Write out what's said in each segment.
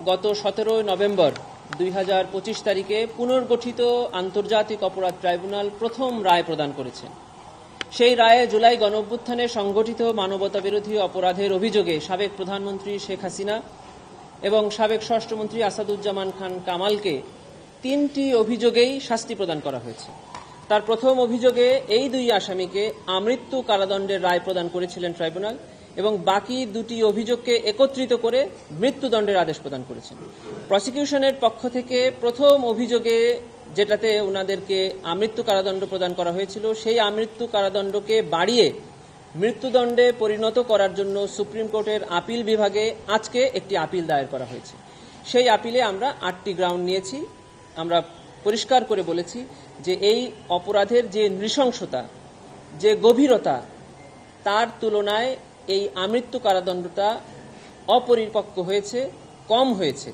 গত 17 নভেম্বর 2025 তারিখে পুনর্গঠিত আন্তর্জাতিক অপরাধ ট্রাইব্যুনাল প্রথম রায় প্রদান করেছে। সেই রায়ে জুলাই গণঅভ্যুত্থানে সংগঠিত মানবতাবিরোধী অপরাধের অভিযোগে সাবেক প্রধানমন্ত্রী শেখ হাসিনা এবং সাবেক স্বরাষ্ট্রমন্ত্রী আসাদুজ্জামান খান কামালকে 3টি অভিযোগেই শাস্তি প্রদান করা হয়েছে। তার প্রথম অভিযোগে এই 2 আসামিকে আমৃত্যু কারাদণ্ডের রায় প্রদান করেছিলেন ট্রাইব্যুনাল এবং বাকি 2টি অভিযোগকে একত্রিত করে মৃত্যুদণ্ডের আদেশ প্রদান করেছেন। প্রসিকিউশনের পক্ষ থেকে প্রথম অভিযোগে যেটাতে ওনাদেরকে আমৃত্যু কারাদণ্ড প্রদান করা হয়েছিল, সেই আমৃত্যু কারাদণ্ডকে বাড়িয়ে মৃত্যুদণ্ডে পরিণত করার জন্য সুপ্রিম কোর্টের আপিল বিভাগে আজকে একটি আপিল দায়ের করা হয়েছে। সেই আপিলে আমরা 8টি গ্রাউন্ড নিয়েছি। আমরা পরিষ্কার করে বলেছি যে এই অপরাধের যে নৃশংসতা, যে গভীরতা, তার তুলনায় এই আমৃত্যু কারাদণ্ডটা অপরিপক্ক হয়েছে, কম হয়েছে।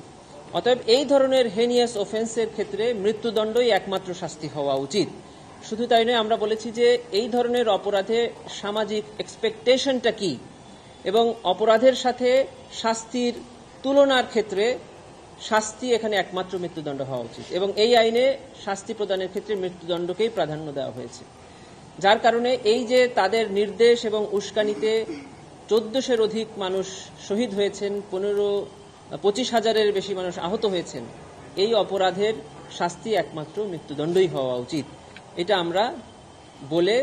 অতএব এই ধরনের হেনিয়াস অফেন্সের ক্ষেত্রে মৃত্যুদণ্ডই একমাত্র শাস্তি হওয়া উচিত। শুধু তাই নয়, আমরা বলেছি যে এই ধরনের অপরাধে সামাজিক এক্সপেকটেশনটা কি এবং অপরাধের সাথে শাস্তির তুলনার ক্ষেত্রে শাস্তি এখানে একমাত্র মৃত্যুদণ্ড হওয়া উচিত এবং এই আইনে শাস্তি প্রদানের ক্ষেত্রে মৃত্যুদণ্ডকেই প্রাধান্য দেওয়া হয়েছে। যার কারণে এই যে তাদের নির্দেশ এবং উস্কানিতে 1400-এর অধিক মানুষ শহীদ হয়েছেন, 25,000-এর বেশি মানুষ আহত হয়েছেন, এই অপরাধের শাস্তি একমাত্র মৃত্যুদণ্ডই হওয়া উচিত। এটা আমরা বলে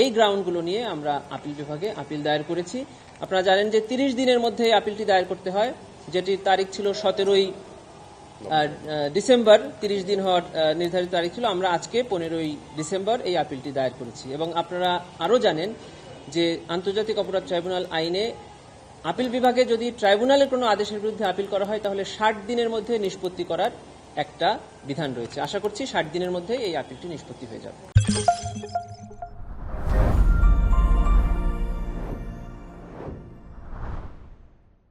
এই গ্রাউন্ডগুলো নিয়ে আমরা আপিল বিভাগে আপিল দায়ের করেছি। আপনারা জানেন যে 30 দিনের মধ্যে আপিলটি দায়ের করতে হয়, যেটির তারিখ ছিল 17ই ডিসেম্বর। 30 দিন হওয়ার নির্ধারিত তারিখ ছিল। আমরা আজকে 15ই ডিসেম্বর এই আপিলটি দায়ের করেছি এবং আপনারা আরও জানেন যে আন্তর্জাতিক অপরাধ ট্রাইব্যুনাল আইনে আপিল বিভাগে যদি ট্রাইব্যুনালের কোনো আদেশের বিরুদ্ধে আপিল করা হয় তাহলে 60 দিনের মধ্যে নিষ্পত্তি করার একটা বিধান রয়েছে। আশা করছি 60 দিনের মধ্যে এই আপিলটি নিষ্পত্তি হয়ে যাবে।